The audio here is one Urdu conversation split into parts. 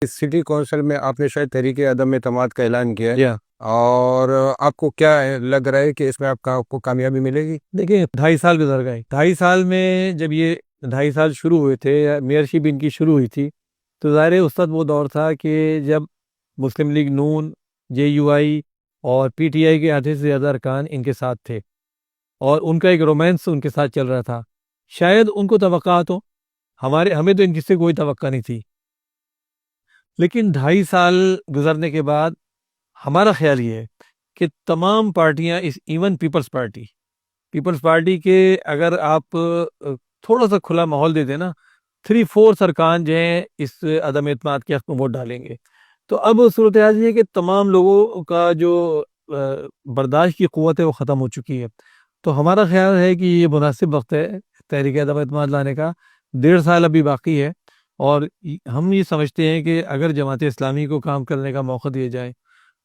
سٹی کونسل میں آپ نے شاید تحریک عدم اعتماد کا اعلان کیا ہے، یا اور آپ کو کیا لگ رہا ہے کہ اس میں آپ کو کامیابی ملے گی؟ دیکھیں 2.5 سال گزر گئے. 2.5 سال میں جب یہ 2.5 سال شروع ہوئے تھے، میئرشپ ان کی شروع ہوئی تھی، تو ظاہر ہے اس وقت وہ دور تھا کہ جب مسلم لیگ نون، جے یو آئی اور پی ٹی آئی کے آدھے سے زیادہ ارکان ان کے ساتھ تھے، اور ان کا ایک رومانس ان کے ساتھ چل رہا تھا. شاید ان کو توقعات ہو، ہمیں تو ان کی سے کوئی توقع نہیں تھی. لیکن 2.5 سال گزرنے کے بعد ہمارا خیال یہ ہے کہ تمام پارٹیاں، ایون پیپلز پارٹی کے اگر آپ تھوڑا سا کھلا ماحول دے دیں نا، 3/4 ارکان جو ہیں اس عدم اعتماد کے حق میں ووٹ ڈالیں گے. تو اب صورتحال یہ ہے کہ تمام لوگوں کا جو برداشت کی قوت ہے وہ ختم ہو چکی ہے. تو ہمارا خیال ہے کہ یہ مناسب وقت ہے تحریک عدم اعتماد لانے کا. 1.5 سال ابھی باقی ہے، اور ہم یہ سمجھتے ہیں کہ اگر جماعت اسلامی کو کام کرنے کا موقع دیا جائے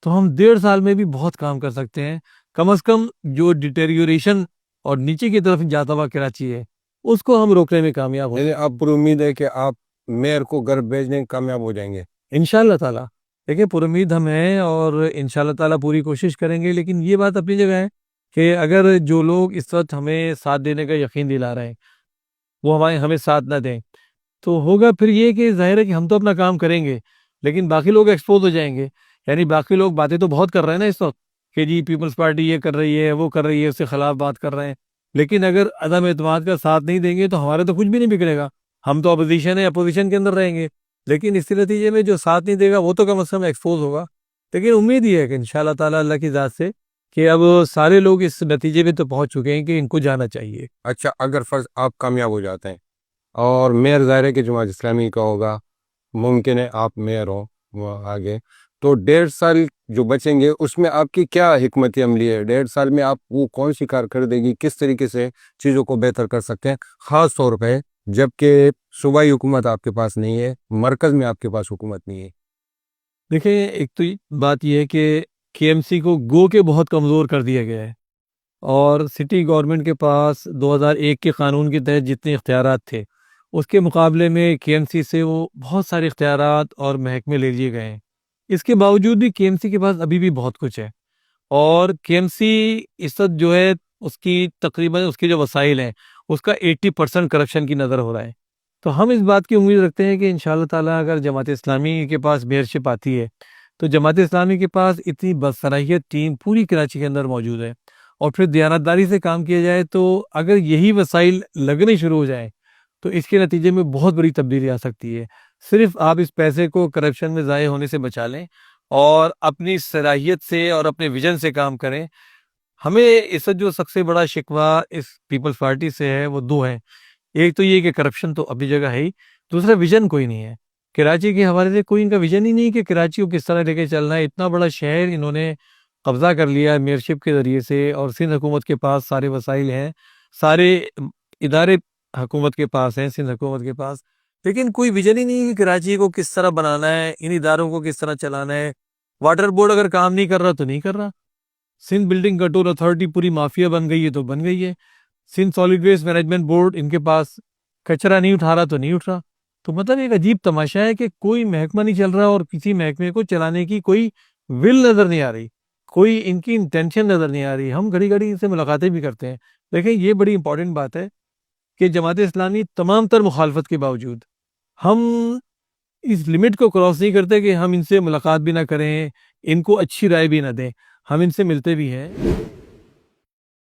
تو ہم 1.5 سال میں بھی بہت کام کر سکتے ہیں. کم از کم جو ڈیٹیریوریشن اور نیچے کی طرف جاتا ہوا کراچی ہے اس کو ہم روکنے میں کامیاب ہو. یعنی آپ پر امید ہے کہ آپ میئر کو گھر بھیجنے میں کامیاب ہو جائیں گے؟ انشاءاللہ تعالیٰ. دیکھیں پر امید ہم ہیں اور انشاءاللہ تعالیٰ پوری کوشش کریں گے. لیکن یہ بات اپنی جگہ ہے کہ اگر جو لوگ اس وقت ہمیں ساتھ دینے کا یقین دلا رہے ہیں وہ ہمیں ساتھ نہ دیں تو ہوگا پھر یہ کہ ظاہر ہے کہ ہم تو اپنا کام کریں گے لیکن باقی لوگ ایکسپوز ہو جائیں گے. یعنی باقی لوگ باتیں تو بہت کر رہے ہیں نا اس وقت کہ جی پیپلز پارٹی یہ کر رہی ہے، وہ کر رہی ہے، اس کے خلاف بات کر رہے ہیں. لیکن اگر عدم اعتماد کا ساتھ نہیں دیں گے تو ہمارے تو کچھ بھی نہیں بگڑے گا. ہم تو اپوزیشن ہے، اپوزیشن کے اندر رہیں گے، لیکن اس کے نتیجے میں جو ساتھ نہیں دے گا وہ تو کم از کم ایکسپوز ہوگا. لیکن امید یہ ہے کہ انشاءاللہ تعالیٰ اللہ کی ذات سے کہ اب سارے لوگ اس نتیجے میں تو پہنچ چکے ہیں کہ ان کو جانا چاہیے. اچھا، اگر فرض آپ کامیاب ہو جاتے ہیں اور میئر ظاہر ہے کہ جماعت اسلامی کا ہوگا، ممکن ہے آپ میئر ہو وہ آگے، تو 1.5 سال جو بچیں گے اس میں آپ کی کیا حکمت عملی ہے؟ 1.5 سال میں آپ وہ کون سی کارکردگی، کس طریقے سے چیزوں کو بہتر کر سکتے ہیں، خاص طور پہ جبکہ صوبائی حکومت آپ کے پاس نہیں ہے، مرکز میں آپ کے پاس حکومت نہیں ہے؟ دیکھیں ایک تو بات یہ ہے کہ کے ایم سی کو گو کے بہت کمزور کر دیا گیا ہے، اور سٹی گورنمنٹ کے پاس 2001 کے قانون کے تحت جتنے اختیارات تھے اس کے مقابلے میں کے ایم سی سے وہ بہت سارے اختیارات اور محکمے لے لیے گئے ہیں. اس کے باوجود بھی کے ایم سی کے پاس ابھی بھی بہت کچھ ہے، اور کے ایم سی اس وقت جو ہے اس کی تقریباً اس کے جو وسائل ہیں اس کا 80% کرپشن کی نظر ہو رہا ہے. تو ہم اس بات کی امید رکھتے ہیں کہ انشاءاللہ تعالیٰ اگر جماعت اسلامی کے پاس میئرشپ آتی ہے تو جماعت اسلامی کے پاس اتنی باصلاحیت ٹیم پوری کراچی کے اندر موجود ہے، اور پھر دیانتداری سے کام کیا جائے تو اگر یہی وسائل لگنے شروع ہو جائیں تو اس کے نتیجے میں بہت بڑی تبدیلی آ سکتی ہے. صرف آپ اس پیسے کو کرپشن میں ضائع ہونے سے بچا لیں اور اپنی صلاحیت سے اور اپنے ویژن سے کام کریں. ہمیں اس وقت جو سب سے بڑا شکوہ اس پیپلز پارٹی سے ہے وہ دو ہیں. ایک تو یہ کہ کرپشن تو اپنی جگہ ہے ہی، دوسرا ویژن کوئی نہیں ہے. کراچی کے حوالے سے کوئی ان کا ویژن ہی نہیں کہ کراچی کو کس طرح لے کے چلنا ہے. اتنا بڑا شہر انہوں نے قبضہ کر لیا میئرشپ کے ذریعے سے، اور سندھ حکومت کے پاس سارے وسائل ہیں، سارے ادارے حکومت کے پاس ہیں، سندھ حکومت کے پاس، لیکن کوئی ویژن ہی نہیں کہ کراچی کو کس طرح بنانا ہے، ان اداروں کو کس طرح چلانا ہے. واٹر بورڈ اگر کام نہیں کر رہا تو نہیں کر رہا. سندھ بلڈنگ کنٹرول اتھارٹی پوری مافیا بن گئی ہے تو بن گئی ہے. Sindh solid waste management board ان کے پاس کچرا نہیں اٹھا رہا تو نہیں اٹھ رہا. تو مطلب ایک عجیب تماشا ہے کہ کوئی محکمہ نہیں چل رہا اور کسی محکمے کو چلانے کی کوئی ول نظر نہیں آ رہی، کوئی ان کی انٹینشن نظر نہیں آ رہی. ہم گھڑی گھڑی ان سے ملاقاتیں بھی کرتے ہیں. دیکھیں یہ بڑی امپورٹنٹ بات ہے کہ جماعت اسلامی تمام تر مخالفت کے باوجود ہم اس لمٹ کو کراس نہیں کرتے کہ ہم ان سے ملاقات بھی نہ کریں، ان کو اچھی رائے بھی نہ دیں. ہم ان سے ملتے بھی ہیں.